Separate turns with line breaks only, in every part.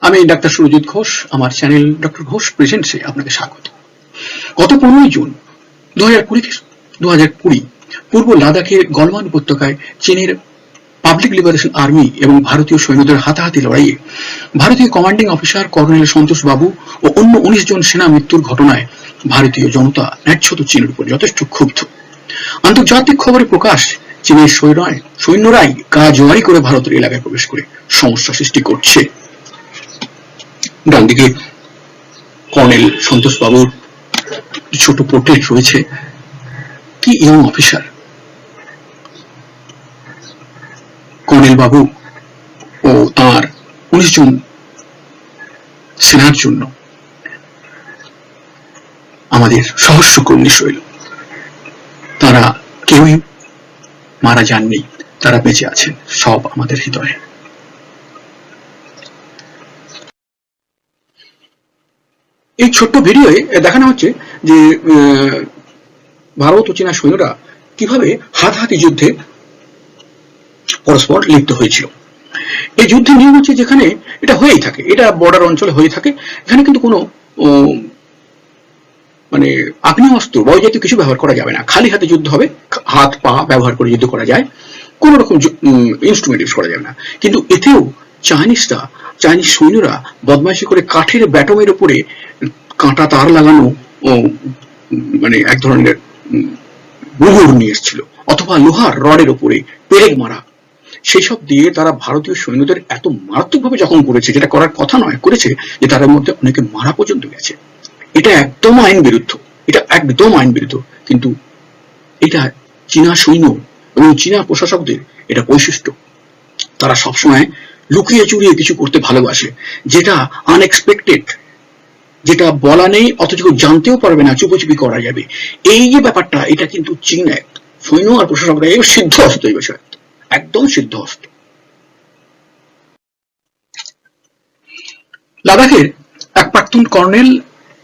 আমি ডাক্তার সুরজিৎ ঘোষ, আমার channel doctor Ghosh প্রেজেন্টসে আপনাকে স্বাগত। গত 15 জুন 2020 পূর্ব লাদাখের গলওয়ান উপত্যকায় চীনের পাবলিক লিবারেশন আর্মি এবং ভারতীয় সৈন্যদের হাতাহাতি লড়াইয়ে ভারতীয় কমান্ডিং অফিসার কর্নেল সন্তোষ বাবু ও অন্য 19 জন সেনা মৃত্যুর ঘটনায় ভারতীয় জনতা ন্যায্যত চীনের উপর যথেষ্ট ক্ষুব্ধ। আন্তর্জাতিক খবরে প্রকাশ, চীনের সৈন্যরাই কাজওয়ারি করে ভারতের এলাকায় প্রবেশ করে সমস্যা সৃষ্টি করছে। ডান দিকে কর্নেল সন্তোষ বাবুর ছোট পোর্ট্রেট রয়েছে। কি ইয়ং অফিসার! কর্নেল বাবু ও তার 19 জন সেনার জন্য আমাদের সহস্র কর্মী শৈল, তারা কেউই মারা যাননি, তারা বেঁচে আছেন, সব আমাদের হৃদয়ে। এই ছোট্ট ভিডিওয়ে দেখানো হচ্ছে যে ভারত ও চীনা সৈন্যরা কিভাবে হাতাহাতি যুদ্ধে পরস্পর লিপ্ত হয়েছিল। এই যুদ্ধের নিয়ম হচ্ছে, যেখানে এটা হয়েই থাকে, এটা বর্ডার অঞ্চলে হয়ে থাকে, এখানে কিন্তু কোনো মানে আগ্নেয়াস্ত্র বয় জাতীয় কিছু ব্যবহার করা যাবে না, খালি হাতে যুদ্ধ হবে, হাত পা ব্যবহার করে যুদ্ধ করা যায়, কোন রকম ইনস্ট্রুমেন্ট ইউজ করা যাবে না। কিন্তু এতেও চাইনিজ সৈন্যরা বদমাইশি করে কাঠের ব্যাটমের উপরে কাঁটা তার লাগানো মানে এক ধরনের মুগুর নিয়ে এসেছিল, অথবা লোহার রডের উপরে পেরেক মারা, সেই সব দিয়ে তারা ভারতীয় সৈন্যদের এত মারাত্মকভাবে জখম করেছে, যেটা করার কথা নয়, করেছে যে তাদের মধ্যে অনেকে মারা পর্যন্ত গেছে। এটা একদম আইন বিরুদ্ধ, এটা একদম আইন বিরুদ্ধ। কিন্তু এটা চীনা সৈন্য এবং চীনা প্রশাসকদের এটা বৈশিষ্ট্য, তারা সবসময় লুকিয়ে চুরিয়ে কিছু করতে ভালোবাসে, যেটা আনএক্সপেক্টেড, যেটা বলা নেই অথচ কেউ জানতেও পারবে না, চুপি করা যাবে। এই যে ব্যাপারটা, এটা কিন্তু চীন এক সৈন্য আর প্রশাসকরা এই সিদ্ধ হস্ত, এই বিষয়ে একদম সিদ্ধ হস্ত। লাদাখের এক প্রাক্তন কর্নেল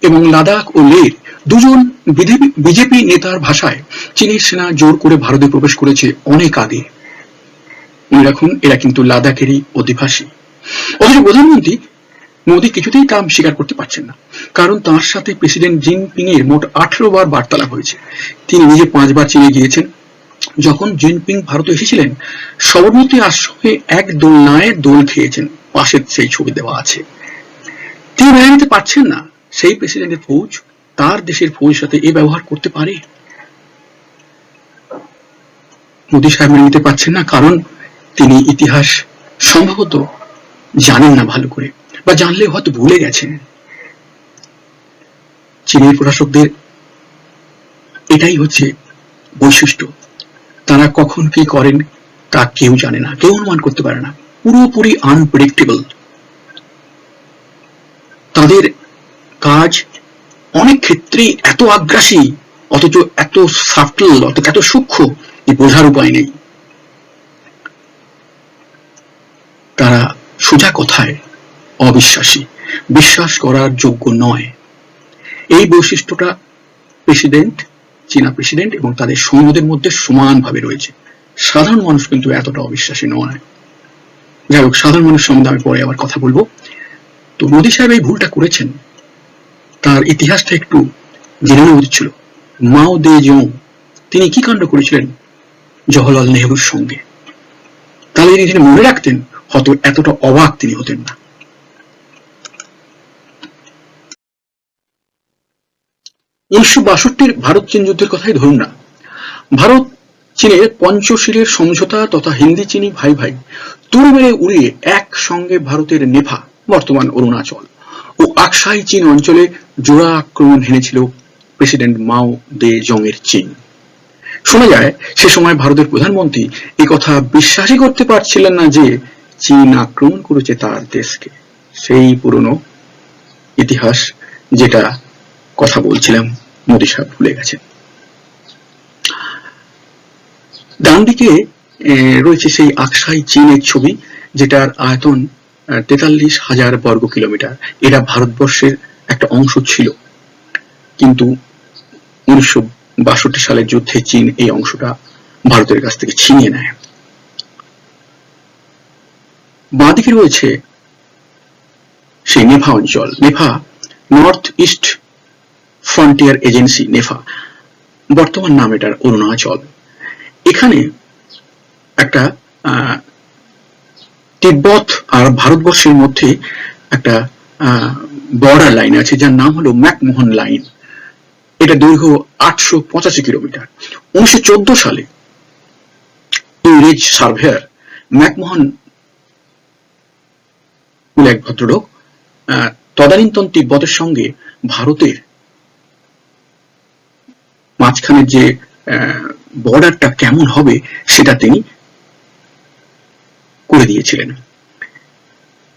এবং লাদাখ ও লের 2 জন বিজেপি নেতার ভাষায় চীনের সেনা জোর করে ভারতে প্রবেশ করেছে অনেক আগে। মনে রাখুন, এরা কিন্তু লাদাখেরই অধিবাসী। অথচ প্রধানমন্ত্রী মোদী কিছুতেই তা স্বীকার করতে পারছেন না, কারণ তার সাথে প্রেসিডেন্ট জিনপিং এর মোট 18 বার বার্তালাপ হয়েছে। তিনি নিজে 5 বার চীনে গিয়েছেন। যখন জিনপিং ভারতে এসেছিলেন, সবরমতী আশ্রমে এক দোলনায় দোল খেয়েছেন, পাশের সেই ছবি দেওয়া আছে। তিনি মেনে নিতে পারছেন না সেই প্রেসিডেন্টের ফৌজ তার দেশের ফৌজের সাথে এ ব্যবহার করতে পারে। মোদী সাহেব মেনে নিতে পারছেন না, কারণ তিনি ইতিহাস সম্ভবত জানেন না ভালো করে, বা জানলে হয়তো ভুলে গেছেন। চীনের প্রশাসকদের এটাই হচ্ছে বৈশিষ্ট্য, তারা কখন কি করেন তা কেউ জানে না, কেউ অনুমান করতে পারে না, পুরোপুরি আনপ্রেডিক্টেবল। তাদের কাজ অনেক ক্ষেত্রেই এত আগ্রাসী, অথচ এত সাটল, এত সূক্ষ্ম যে বোঝার উপায় নেই। তারা সোজা কথায় অবিশ্বাসী, বিশ্বাস করার যোগ্য নয়। এই বৈশিষ্ট্যটা চীনা প্রেসিডেন্ট এবং তাদের সৈন্যদের মধ্যে সমানভাবে রয়েছে। সাধারণ মানুষ কিন্তু এতটা অবিশ্বাসী নয়। যাই হোক, সাধারণ মানুষ সম্বন্ধে আমি পরে আবার কথা বলবো। তো মোদী সাহেব এই ভুলটা করেছেন, তার ইতিহাসটা একটু জেনে নেওয়া উচিত ছিল। মাও দে জং তিনি কি কাণ্ড করেছিলেন জওহরলাল নেহরুর সঙ্গে, তাহলে যদি তিনি মনে রাখতেন, হয়তো এতটা অবাক তিনি হতেন না। 1962 ভারত চীন যুদ্ধের কথাই ধরুন না। ভারত চীনের পঞ্চশীলের সমঝোতা তথা হিন্দি চীনি ভাই ভাই তুড়ি মেরে উড়িয়ে একসঙ্গে ভারতের নেভা, বর্তমান অরুণাচল ও আকসাই চীন অঞ্চলে জোড়া আক্রমণ হেনেছিল প্রেসিডেন্ট মাও দে জং এর চীন। শোনা যায় সে সময় ভারতের প্রধানমন্ত্রী এই কথা বিশ্বাসই করতে পারছিলেন না যে চীন আক্রমণ করেছে তার দেশকে। সেই পুরনো ইতিহাস, যেটা কথা বলছিলাম, মোদী সাহেব ভুলে গেছেন। ডান দিকে রয়েছে সেই আকসাই চীনের ছবি, যেটার আয়তন 43,000 বর্গ কিলোমিটার। এটা ভারতবর্ষের একটা অংশ ছিল, কিন্তু 1962 সালের যুদ্ধে চীন এই অংশটা ভারতের কাছ থেকে ছিনিয়ে নেয়। বাঁদিকে রয়েছে সেই নেফা অঞ্চল, NEFA north east frontier agency, NEFA, বর্তমান নাম এটার অরুণাচল। এখানে একটা তিব্বত আর ভারতবর্ষের মধ্যে একটা বর্ডার লাইন আছে যার নাম হলো ম্যাকমোহন লাইন। এটা দৈর্ঘ্য 885 কিলোমিটার। 1914 সালে ইংরেজ সার্ভেয়ার ম্যাকমোহন বলে এক ভদ্রলোক তদানীন্তন তিব্বতের সঙ্গে ভারতের মাঝখানের যে বর্ডারটা কেমন হবে সেটা তিনি করে দিয়েছিলেন।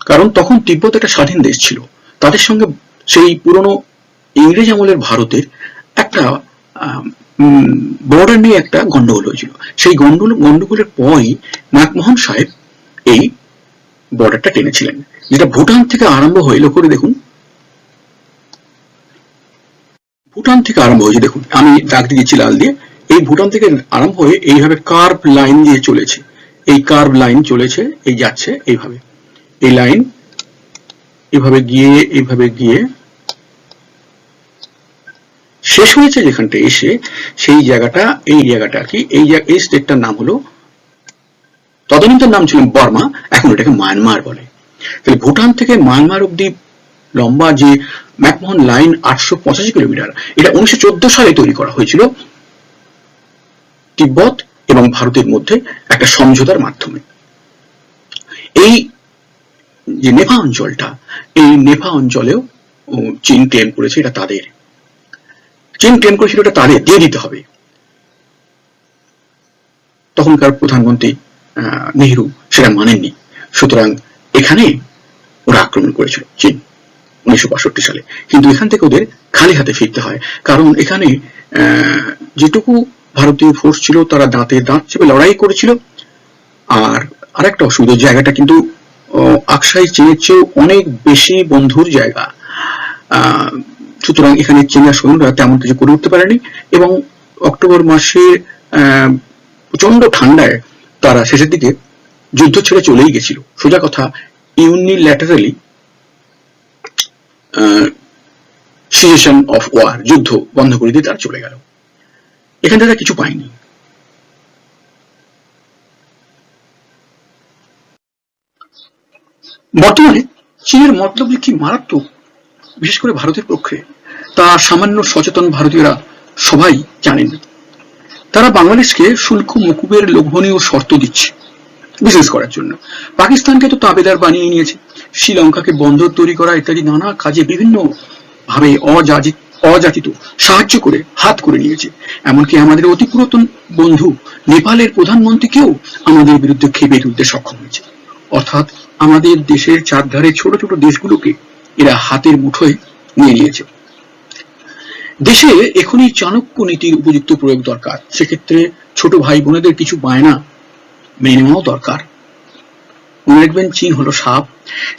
কারণ তখন তিব্বত একটা স্বাধীন দেশ ছিল, তাদের সঙ্গে সেই পুরনো ইংরেজ আমলের ভারতের একটা বর্ডার নিয়ে একটা গন্ডগোল হয়েছিল। সেই গন্ডগোলের পরই ম্যাকমোহন সাহেব এই বর্ডারটা টেনেছিলেন, যেটা ভুটান থেকে আরম্ভ হয়ে, লক্ষ্য করে দেখুন, ভুটান থেকে আরম্ভ হয়েছে, দেখুন আমি দাগ দিয়েছি লাল দিয়ে, এই ভুটান থেকে আরম্ভ হয়ে এইভাবে কার্ভ লাইন দিয়ে চলেছে, এই কার্ভ লাইন চলেছে, এই যাচ্ছে এইভাবে, এই লাইন এইভাবে গিয়ে শেষ হয়েছে যেখানটা এসে, সেই জায়গাটা, এই জায়গাটা কি, এই স্টেটটার নাম হলো, তদানীন্তন নাম ছিল বর্মা, এখন এটাকে মায়ানমার বলে। তাহলে ভুটান থেকে মায়ানমার অব্দি লম্বা যে ম্যাকমোহন লাইন 885 কিলোমিটার, এটা 1914 সালে তৈরি করা হয়েছিল তিব্বত এবং ভারতের মধ্যে একটা সমঝোতার মাধ্যমে। এই যে নেফা অঞ্চলটা, এই নেফা অঞ্চলেও চীন ক্লেম করেছে এটা তাদের, চীন ক্লেম করেছিল এটা তাদের, দিয়ে দিতে হবে। তখনকার প্রধানমন্ত্রী নেহরু সেটা মানেননি, সুতরাং এখানে ওরা আক্রমণ করেছিল চীন 1962 সালে। কিন্তু এখান থেকে ওদের খালি হাতে ফিরতে হয়, কারণ এখানে যেটুকু ভারতীয় ফোর্স ছিল তারা দাঁতে দাঁত চেপে লড়াই করেছিল। আর আরেকটা অসুবিধা, জায়গাটা কিন্তু আকসাই চীনের চেয়েও অনেক বেশি বন্ধুর জায়গা, সুতরাং এখানে চীনা সৈন্যরা তেমন কিছু করে উঠতে পারেনি, এবং অক্টোবর মাসে প্রচন্ড ঠান্ডায় তারা শেষের দিকে যুদ্ধ ছেড়ে চলেই গেছিল। সোজা কথা, ইউনিল্যাটারালি সিজেশন অফ ওয়ার, যুদ্ধ বন্ধ করে দিয়ে তারা চলে গেল, এখান থেকে কিছু পায়নি। বর্তমানে চীনের মতলব কি মারাত্মক, বিশেষ করে ভারতের পক্ষে, তা সামান্য সচেতন ভারতীয়রা সবাই জানেন। তারা বাংলাদেশকে শুল্ক মকুবের লোভনীয় শর্ত দিচ্ছে বিজনেস করার জন্য, পাকিস্তানকে তো তাবেদার বানিয়ে নিয়েছে, শ্রীলঙ্কাকে বন্দর তৈরি করা ইত্যাদি নানা কাজে বিভিন্ন ভাবে অযাচিত সাহায্য করে হাত করে নিয়েছে। এমনকি আমাদের অতি পুরাতন বন্ধু নেপালের প্রধানমন্ত্রীকেও আমাদের বিরুদ্ধে খেপে তুলতে সক্ষম হয়েছে। অর্থাৎ আমাদের দেশের চারধারে ছোট ছোট দেশগুলোকে এরা হাতের মুঠোয় নিয়ে নিয়েছে। দেশে এখনই চাণক্য নীতির উপযুক্ত প্রয়োগ দরকার, সেক্ষেত্রে ছোট ভাই বোনেদের কিছু বায়না মেনে নেওয়াও দরকার। মনে রাখবেন, চীন হলো সাপ,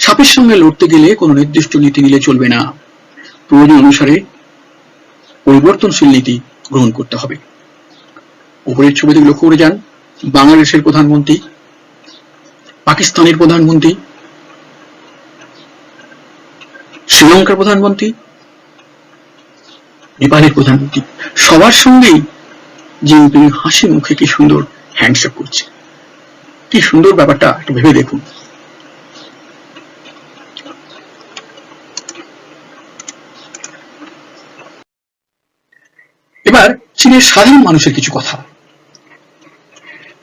সাপের সঙ্গে লড়তে গেলে কোনো নির্দিষ্ট নীতি নিলে চলবে না, প্রয়োজন অনুসারে পরিবর্তনশীল নীতি গ্রহণ করতে হবে। উপরের ছবিতে লক্ষ্য করে যান, বাংলাদেশের প্রধানমন্ত্রী, পাকিস্তানের প্রধানমন্ত্রী, শ্রীলঙ্কার প্রধানমন্ত্রী, নেপালের প্রধানমন্ত্রী, সবার সঙ্গেই জিনপিং হাসি মুখে কি সুন্দর হ্যান্ডশেক করছে, কি সুন্দর ব্যাপারটা একটু ভেবে দেখুন। এবার চীনের সাধারণ মানুষের কিছু কথা।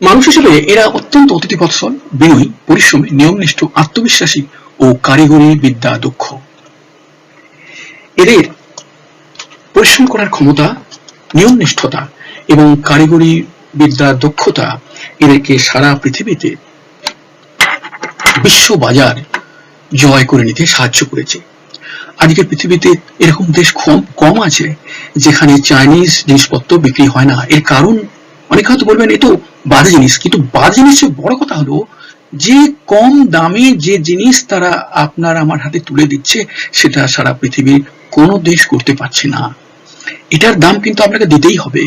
মানুষ হিসেবে এরা অত্যন্ত অতিথিবৎসল, বিনয়ী, পরিশ্রমী, নিয়মনিষ্ঠ, আত্মবিশ্বাসী ও কারিগরি বিদ্যা দক্ষ। এদের পরিশ্রম করার ক্ষমতা, নিয়মনিষ্ঠতা এবং কারিগরি বিদ্যা দক্ষতা এদেরকে সারা পৃথিবীতে বিশ্ব বাজার জয় করে নিতে সাহায্য করেছে। আজকের পৃথিবীতে এরকম দেশ কম আছে যেখানে চাইনিজ জিনিসপত্র বিক্রি হয় না। এর কারণ অনেকে হয়তো বলবেন এ তো বাজে জিনিস, কিন্তু বাজে জিনিসের বড় কথা হলো যে কম দামে যে জিনিস তারা আপনার আমার হাতে তুলে দিচ্ছে সেটা সারা পৃথিবীর কোনো দেশ করতে পারছে না। এটার দাম কিন্তু আপনাকে দিতেই হবে,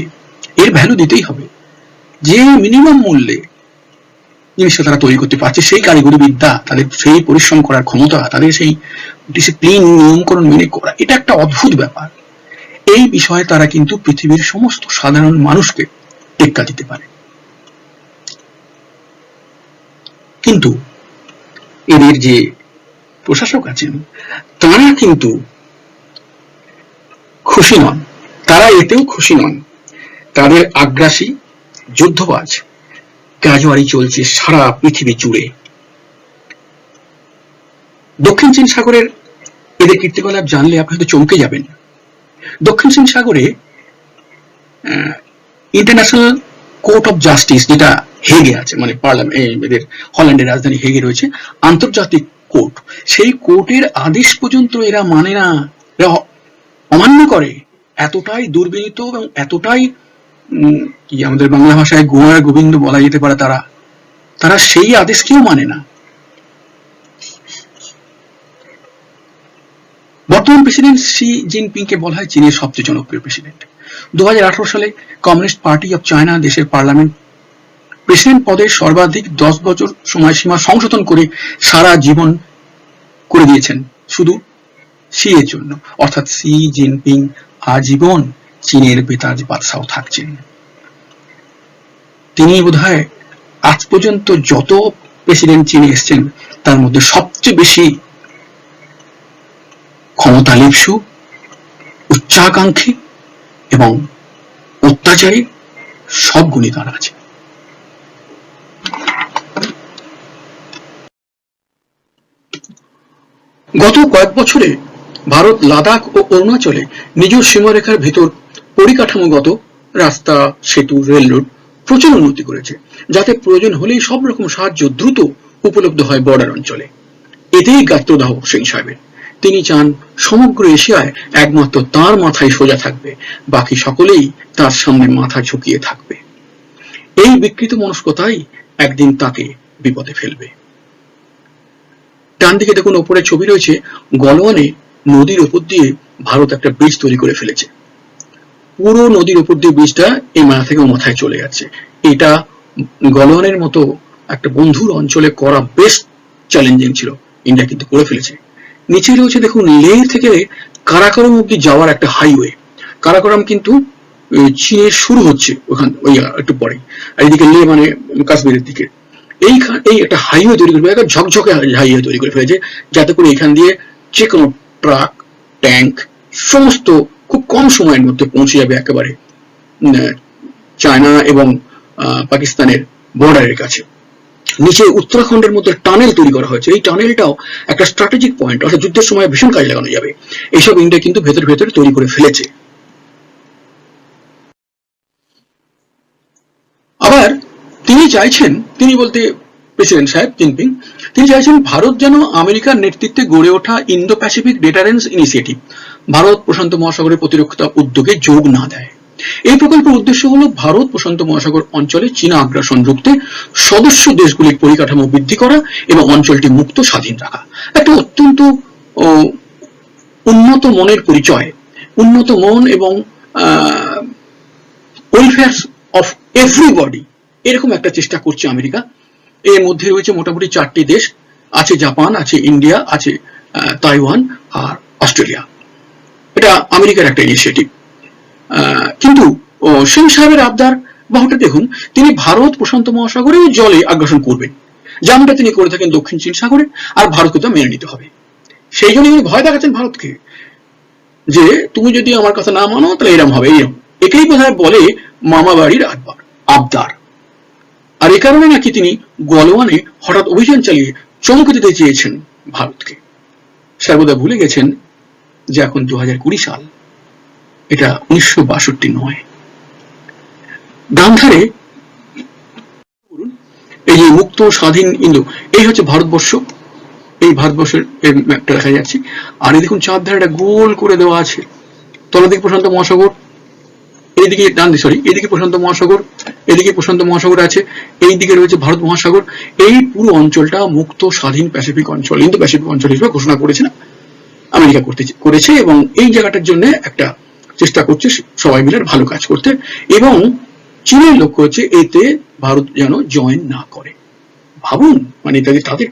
এর ভ্যালু দিতেই হবে। যে মিনিমাম মূল্যে জিনিসটা তারা তৈরি করতে পারছে, সেই কারিগরি বিদ্যা, তাদের সেই পরিশ্রম করার ক্ষমতা, তাদের সেই ডিসিপ্লিন, নিয়মকরণ মেনে করা, এটা একটা অদ্ভুত ব্যাপার। এই বিষয়ে তারা কিন্তু পৃথিবীর সমস্ত সাধারণ মানুষকে টেক্কা দিতে পারে। কিন্তু এদের যে প্রশাসক আছেন তারা কিন্তু খুশি নন, তারা এতেও খুশি নন। তাদের আগ্রাসী, যুদ্ধবাজ কাজওয়ারি চলছে সারা পৃথিবী জুড়ে। দক্ষিণ চীন সাগরের এদের কীর্তিকলাপ জানলে আপনি হয়তো চমকে যাবেন। দক্ষিণ চীন সাগরে ইন্টারন্যাশনাল কোর্ট অফ জাস্টিস, যেটা হেগে আছে, মানে পার্লামেন্ট, এদের হল্যান্ডের রাজধানী হেগে রয়েছে আন্তর্জাতিক কোর্ট, সেই কোর্টের আদেশ পর্যন্ত এরা মানে না, এরা অমান্য করে। এতটাই দুর্বিনীত এবং এতটাই কি আমাদের বাংলা ভাষায় গোয়ার গোবিন্দ বলা যেতে পারে, তারা সেই আদেশকেও মানে না। বর্তমান প্রেসিডেন্ট শি জিনপিংকে বলা হয় চীনের সবচেয়ে জনপ্রিয় প্রেসিডেন্ট। 2018 সালে কমিউনিস্ট পার্টি অফ চায়না দেশের পার্লামেন্ট প্রেসিডেন্ট পদের সর্বাধিক 10 বছর সময়সীমা সংশোধন করে সারা জীবন করে দিয়েছেন শুধু শি এর জন্য, অর্থাৎ শি জিনপিং আজীবন চীনের বেতাজ বাদশাহ থাকছেন। তিনি বোধহয় আজ পর্যন্ত যত প্রেসিডেন্ট চীনে এসেছেন তার মধ্যে সবচেয়ে বেশি ক্ষমতালিপ্সু, উচ্চাকাঙ্ক্ষী এবং অত্যাচারী সব গুণই তার আছে। গত কয়েক বছরে ভারত লাদাখ ও অরুণাচলে নিজ সীমারেখার ভেতর পরিকাঠামোগত রাস্তা, সেতু, রেল রোড প্রচুর উন্নতি করেছে, যাতে প্রয়োজন হলেই সব রকম সাহায্য দ্রুত উপলব্ধ হয় বর্ডার অঞ্চলে। এতেই গাত্রদাহ সিং সাহেবের। তিনি চান সমগ্র এশিয়ায় একমাত্র তার মাথায় সোজা থাকবে, বাকি সকলেই তার সামনে মাথা ঝুঁকিয়ে থাকবে। এই বিকৃত মনস্কতাই একদিন তাকে বিপদে ফেলবে। ডান দিকে দেখুন, ওপরে ছবি রয়েছে, গলওয়ানে নদীর উপর দিয়ে ভারত একটা ব্রিজ তৈরি করে ফেলেছে। পুরো নদীর উপর দিয়ে ব্রিজটা এই মাথা থেকে মাথায় চলে যাচ্ছে। এটা গলওয়ানের মতো একটা বন্ধুর অঞ্চলে করা বেশ চ্যালেঞ্জিং ছিল, ইন্ডিয়া কিন্তু করে ফেলেছে। নিচে রয়েছে দেখুন, লেহ থেকে কারাকোরাম অব্দি যাওয়ার একটা হাইওয়ে। কারাকোরাম কিন্তু চীনের শুরু হচ্ছে ওখান, ওই একটু পরে, আর এদিকে লেহ মানে কাশ্মীরের দিকে। এই একটা হাইওয়ে তৈরি করে, একটা ঝকঝকে হাইওয়ে তৈরি করে ফেলেছে, যাতে করে এখান দিয়ে যে কোনো ট্রাক, ট্যাঙ্ক সমস্ত খুব কম সময়ের মধ্যে পৌঁছে যাবে একেবারে চায়না এবং পাকিস্তানের বর্ডারের কাছে। নিচে উত্তরাখণ্ডের মধ্যে টানেল তৈরি করা হয়েছে। এই টানেলটাও একটা স্ট্র্যাটেজিক পয়েন্ট, অর্থাৎ যুদ্ধের সময় ভীষণ কাজে লাগানো যাবে। এইসব ইন্ডিয়া কিন্তু ভেতরে তৈরি করে ফেলেছে। আবার তিনি বলতে প্রেসিডেন্ট সাহেব জিনপিং, তিনি চাইছেন ভারত যেন আমেরিকার নেতৃত্বে গড়ে ওঠা Indo Pacific deterrence initiative, Bharat প্রশান্ত মহাসাগরের প্রতিরক্ষা উদ্যোগে যোগ না দেয়। এই প্রকল্পের উদ্দেশ্য হল ভারত প্রশান্ত মহাসাগর অঞ্চলে চীনা আগ্রাসন রুখতে সদস্য দেশগুলির পরিকাঠামো বৃদ্ধি করা এবং অঞ্চলটি মুক্ত স্বাধীন রাখা। একটা অত্যন্ত উন্নত মনের পরিচয়, উন্নত মন এবং ওয়েলফেয়ার অফ এভরিবডি, এরকম একটা চেষ্টা করছে আমেরিকা। এর মধ্যে রয়েছে মোটামুটি 4টি দেশ, আছে জাপান, আছে ইন্ডিয়া, আছে তাইওয়ান আর অস্ট্রেলিয়া। এটা আমেরিকার একটা ইনিশিয়েটিভ। কিন্তু সিং সাহেবের আবদার বাহুটা দেখুন, তিনি ভারত প্রশান্ত মহাসাগরে জলে আগ্রাসন করবেন, যেমনটা তিনি করে থাকেন দক্ষিণ চীন সাগরে, আর ভারতকে তা মেনে নিতে হবে। সেই জন্য তিনি ভয় দেখাচ্ছেন ভারতকে, যে তুমি যদি আমার কথা না মানো তাহলে এরম হবে, এরম। একেই বোধহয় বলে মামা বাড়ির আবদার। আর এ কারণে নাকি তিনি গলওয়ানে হঠাৎ অভিযান চালিয়ে চমকে দিতে চেয়েছেন ভারতকে। সর্বদা ভুলে গেছেন যে এখন 2020 সাল, এটা 1962 নয়। ডান ধারে এই যে মুক্ত স্বাধীন ইন্দো, এই হচ্ছে ভারতবর্ষ। এই ভারতবর্ষের ম্যাপটা দেখা যাচ্ছে। আর এই দেখুন চার ধারে একটা গোল করে দেওয়া আছে, তলদিকে প্রশান্ত মহাসাগর, এইদিকে এদিকে প্রশান্ত মহাসাগর, এদিকে প্রশান্ত মহাসাগর আছে, এই দিকে রয়েছে ভারত মহাসাগর। এই পুরো অঞ্চলটা মুক্ত স্বাধীন প্যাসিফিক অঞ্চল, ইন্দো প্যাসিফিক অঞ্চল হিসেবে ঘোষণা করেছে আমেরিকা করেছে, এবং এই জায়গাটার জন্য একটা চেষ্টা করছে সবাই মিলে ভালো কাজ করতে। এবং চীনের লক্ষ্য হচ্ছে এতে ভারত যেন জয়েন না করে, ভাবুন, মানে তাদের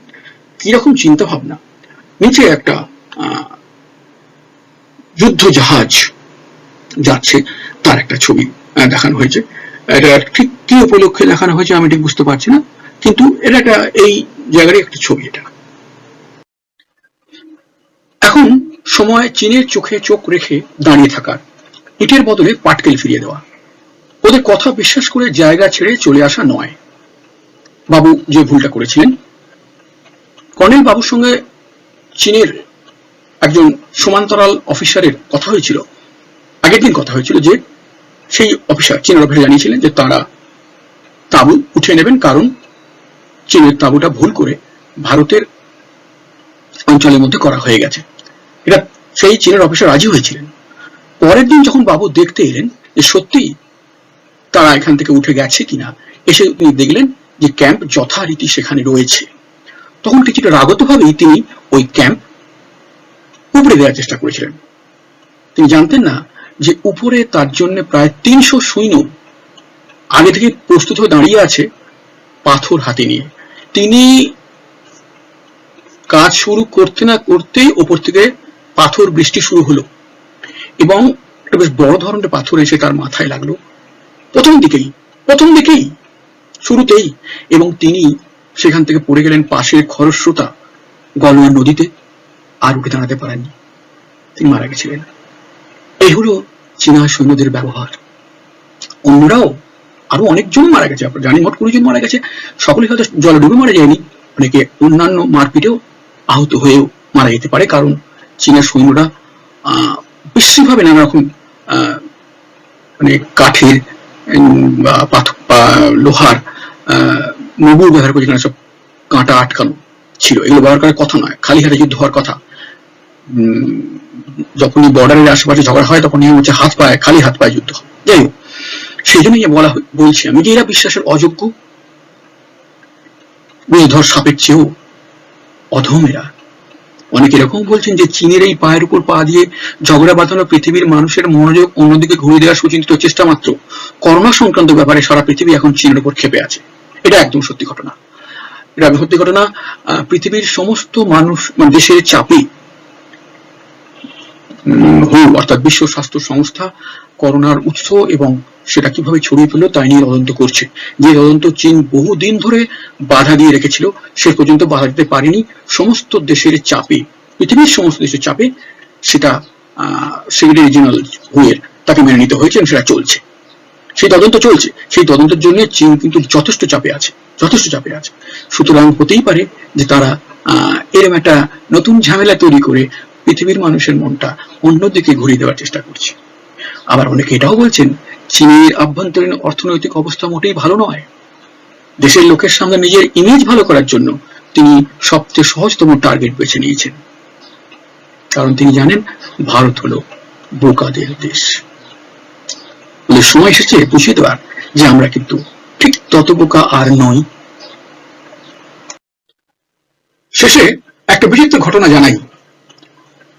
কিরকম চিন্তা ভাবনা। নিচে একটা যুদ্ধ জাহাজ যাচ্ছে তার একটা ছবি দেখানো হয়েছে। এটা ঠিক কি উপলক্ষে দেখানো হয়েছে আমি ঠিক বুঝতে পারছি না, কিন্তু এটা একটা এই জায়গারই একটা ছবি। এটা এখন সময় চীনের চোখে চোখ রেখে দাঁড়িয়ে থাকার, ইটের বদলে পাটকেল ফিরিয়ে দেওয়া, ওদের কথা বিশ্বাস করে জায়গা ছেড়ে চলে আসা নয়। বাবু যে ভুলটা করেছিলেন, কর্নেল বাবুর সঙ্গে চীনের একজন সমান্তরাল অফিসারের কথা হয়েছিল, আগের দিন কথা হয়েছিল, যে সেই অফিসার চীনের অফিসার জানিয়েছিলেন যে তারা তাঁবু উঠিয়ে নেবেন, কারণ চীনের তাঁবুটা ভুল করে ভারতের অঞ্চলের মধ্যে করা হয়ে গেছে। এটা সেই চীনের অফিসার রাজি হয়েছিলেন। পরের দিন যখন বাবু দেখতে এলেন যে সত্যি তারা এখান থেকে উঠে গেছে কিনা, এসে তিনি দেখলেন যে ক্যাম্প যথারীতি সেখানে রয়েছে। তখন কিছুটা রাগতভাবেই তিনি ওই ক্যাম্প উপরে দেওয়ার চেষ্টা করেছিলেন। তিনি জানতেন না যে উপরে তার জন্য প্রায় ৩০০ সৈন্য আগে থেকে প্রস্তুত হয়ে দাঁড়িয়ে আছে পাথর হাতে নিয়ে। তিনি কাজ শুরু করতে না করতেই ওপর থেকে পাথর বৃষ্টি শুরু হলো, এবং একটা বেশ বড় ধরনের পাথর এসে তার মাথায় লাগলো প্রথম দিকেই শুরুতেই, এবং তিনি সেখান থেকে পড়ে গেলেন পাশের খরস্রোতা গলওয়ান নদীতে, আর উঠে দাঁড়াতে পারেননি, তিনি মারা গেছিলেন। এই হলো চীনা সৈন্যদের ব্যবহার। অন্যরাও আরো অনেকজন মারা গেছে, আপনারা জানেন মোট ২০ জন মারা গেছে। সকলে হয়তো জলে ডুবে মারা যায়নি, অনেকে অন্যান্য মারপিটেও আহত হয়েও মারা যেতে পারে, কারণ চীনা সৈন্যরা বিশ্রীভাবে নানা রকম মানে কাঠের বা লোহার নবুর ব্যবহার করে, যেখানে সব কাঁটা আটকানো ছিল, এগুলো ব্যবহার করার কথা নয়, খালি হাতে যুদ্ধ হওয়ার কথা। যখনই বর্ডারের আশেপাশে ঝগড়া হয় তখন নিয়ম হচ্ছে খালি হাত পায়ে যুদ্ধ হয়। যাই হোক, সেই জন্যই বলছি আমি যে এরা বিশ্বাসের অযোগ্য, ধর সাপের চেয়েও অধম এরা। অনেকে এরকম বলছেন যে চীনের এই পায়ের উপর পা দিয়ে ঝগড়া বাঁধানো পৃথিবীর মানুষের মনোযোগ অন্যদিকে ঘুরিয়ে দেওয়ার সুচিন্তিত চেষ্টা মাত্র। করোনা সংক্রান্ত ব্যাপারে সারা পৃথিবী এখন চীনের উপর ক্ষেপে আছে। এটা একদম সত্যি ঘটনা। পৃথিবীর সমস্ত মানুষ, মানে দেশের চাপে অর্থাৎ বিশ্ব স্বাস্থ্য সংস্থা করোনার উৎস এবং সেটা কিভাবে ছড়িয়ে ফেললো তাই নিয়ে তদন্ত করছে। যে তদন্ত চীন বহুদিন ধরে বাধা দিয়ে রেখেছিল, সে পর্যন্ত বাধা দিতে পারেনি। সমস্ত দেশের চাপে, পৃথিবীর সমস্ত দেশের চাপে সেটা সেক্রেটারি জেনারেল হুয়ের তাকে মেনে নিতে হয়েছে, এবং সেটা চলছে। সেই তদন্ত চলছে, সেই তদন্তের জন্য চীন কিন্তু যথেষ্ট চাপে আছে। সুতরাং হতেই পারে যে তারা এরকম একটা নতুন ঝামেলা তৈরি করে পৃথিবীর মানুষের মনটা অন্যদিকে ঘুরিয়ে দেওয়ার চেষ্টা করছে। আবার অনেকে এটাও বলছেন চীনের আভ্যন্তরীণ অর্থনৈতিক অবস্থা মোটেই ভালো নয়। দেশের লোকের সামনে নিজের ইমেজ ভালো করার জন্য তিনি সবচেয়ে সহজতম টার্গেট বেছে নিয়েছেন, কারণ তিনি জানেন ভারত হলো বোকাদের দেশ। সময় এসেছে বুঝিয়ে দেওয়ার যে আমরা কিন্তু ঠিক তত বোকা আর নই। শেষে একটা বিচিত্র ঘটনা জানাই।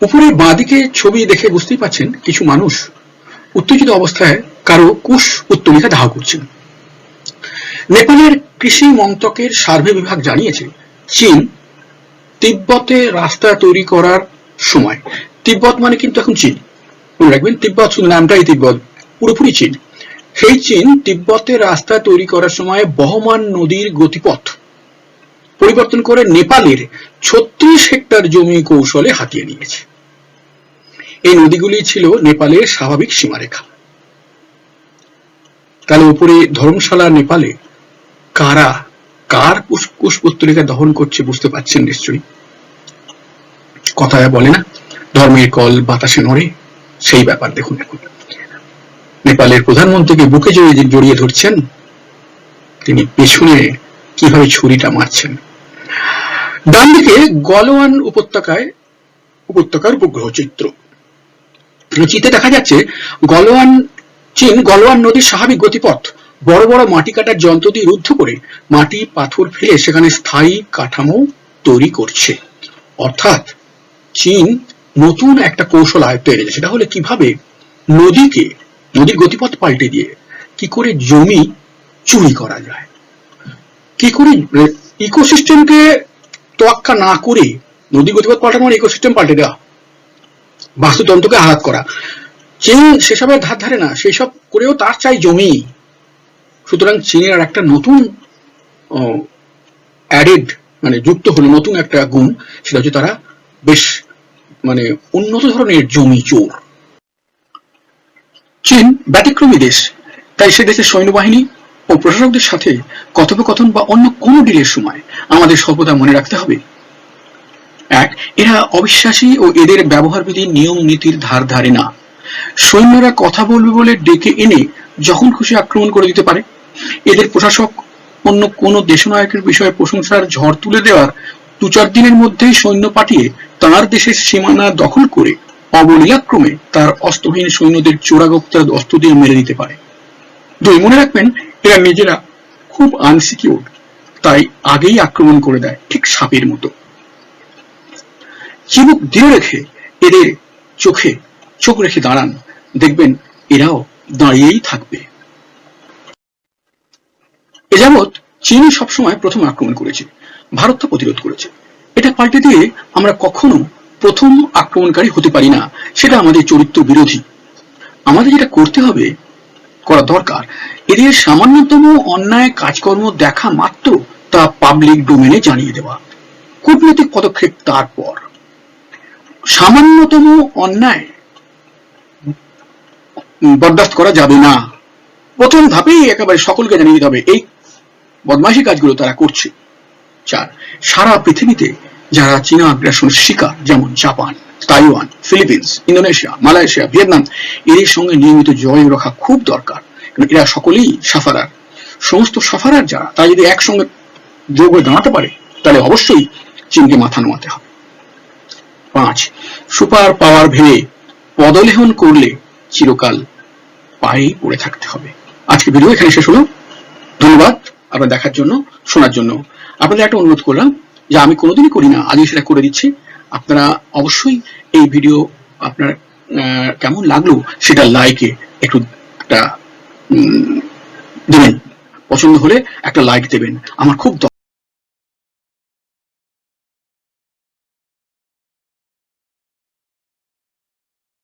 উপরের বাঁদিকে ছবি দেখে বুঝতেই পাচ্ছেন কিছু মানুষ উত্তেজিত অবস্থায় কারো কুশ উত্তোলিকা দাহ করছেন। নেপালের কৃষি মন্ত্রকের সার্ভে বিভাগ জানিয়েছে চীন তিব্বতে রাস্তা তৈরি করার সময়, তিব্বত মানে কিন্তু এখন চীন, মনে রাখবেন তিব্বত শুধু নামটাই তিব্বত, পুরোপুরি চীন। সেই চীন তিব্বতে রাস্তা তৈরি করার সময় বহমান নদীর গতিপথ পরিবর্তন করে নেপালের ৩৬ হেক্টর জমি কৌশলে হাতিয়ে নিয়েছে। এই নদীগুলি ছিল নেপালের স্বাভাবিক সীমারেখা। তাহলে উপরে ধর্মশালা নেপালে কার কুশপুত্তলিকা দহন করছে বুঝতে পারছেন নিশ্চয়ই। কথায় বলে না ধর্মের কল বাতাসে নড়ে, সেই ব্যাপার দেখুন। এখন নেপালের প্রধানমন্ত্রীকে বুকে জড়িয়ে ধরছেন, তিনি পেছনে কিভাবে ছুরিটা মারছেন। ডান দিকে গলওয়ান উপত্যকার উপগ্রহ চিত্র। চিত্রে দেখা যাচ্ছে চীন গলওয়ান নদীর স্বাভাবিক গতিপথ বড় বড় মাটি কাটার যন্ত্র দিয়ে রুদ্ধ করে মাটি পাথর ফেলে সেখানে স্থায়ী কাঠামো তৈরি করছে। অর্থাৎ চীন নতুন একটা কৌশল আয়ত্তে এনেছে, সেটা হলে কিভাবে নদীর গতিপথ পাল্টে দিয়ে কি করে জমি চুরি করা যায়, কি করে ইকোসিস্টেমকে তোয়াক্কা না করে নদী গতিপথ পাল্টানো মানে ইকোসিস্টেম পাল্টে দেওয়া, বাস্তুতন্ত্রকে আঘাত করা। চীন সেসবের ধার ধারে না, সেসব করেও তার চাই জমি। সুতরাং চীনের আর একটা নতুন অ্যাডেড মানে যুক্ত হলো নতুন একটা গুণ, সেটা হচ্ছে তারা বেশ মানে উন্নত ধরনের জমি চোর। চীন ব্যতিক্রমী দেশ, তাই সে দেশের সৈন্যবাহিনী ও প্রশাসকদের সাথে কথোপকথন বা অন্য কোনো ডিলের সময় আমাদের সর্বদা মনে রাখতে হবে, এক, এরা অবিশ্বাসী ও এদের ব্যবহারবিধি নিয়ম নীতির ধার ধারে না। সৈন্যরা কথা বলবে বলে ডেকে এনে যখন খুশি আক্রমণ করে দিতে পারে। এদের প্রশাসক অন্য কোনো দেশনায়কের বিষয়ে প্রশংসার ঝড় তুলে দেওয়ার 2-4 দিনের মধ্যেই সৈন্য পাঠিয়ে তার দেশের সীমানা দখল করে অবলীলাক্রমে তার অস্ত্রহীন সৈন্যদের চোরাগোপ্তা অস্ত্র দিয়ে মেরে দিতে পারে। দুই, মনে রাখবেন এরা নিজেরা খুব আনসিকিউর, তাই আগেই আক্রমণ করে দেয় ঠিক সাপের মতো। চিবুক দৃঢ় রেখে এদের চোখে চোখ রেখে দাঁড়ান, দেখবেন এরাও দাঁড়িয়েই থাকবে। এ যাবৎ চীন সবসময় প্রথম আক্রমণ করেছে, ভারত তা প্রতিরোধ করেছে। এটা পাল্টে দিয়ে আমরা কখনো প্রথম আক্রমণকারী হতে পারি না, সেটা আমাদের চরিত্র বিরোধী। আমাদের যেটা করতে হবে, করা দরকার, এদের সামান্যতম অন্যায় কাজকর্ম দেখা মাত্র তা পাবলিক ডোমেনে জানিয়ে দেওয়া, কূটনৈতিক পদক্ষেপ তারপর। সামান্যতম অন্যায় বরদাস্ত করা যাবে না, প্রথম ধাপেই একেবারে সকলকে জানিয়ে দিতে হবে এই বদমাইশি কাজগুলো তারা করছে। 4, সারা পৃথিবীতে যারা চীনা আগ্রাসনের শিকার, যেমন Japan, Taiwan, Philippines, Indonesia, Malaysia, Vietnam, এদের সঙ্গে নিয়মিত যোগাযোগ রাখা খুব দরকার, কারণ এরা সকলেই সাফারার। সমস্ত সাফারার যারা, তারা যদি একসঙ্গে যোগ হয়ে দাঁড়াতে পারে, তাহলে অবশ্যই চীনকে মাথা নোয়াতে হবে। 5, সুপার পাওয়ার ভেবে পদলেহন করলে চিরকাল পায়েই পড়ে থাকতে হবে। আজকে ভিডিও এখানে শেষ হলো। ধন্যবাদ আপনারা দেখার জন্য, শোনার জন্য। আপনাদের একটা অনুরোধ করলাম, যে আমি কোনোদিনই করি না, আজকে সেটা করে দিচ্ছি। আপনারা অবশ্যই এই ভিডিও আপনার কেমন লাগলো সেটা লাইকে একটু একটা দেবেন, পছন্দ হলে একটা লাইক দেবেন, আমার খুব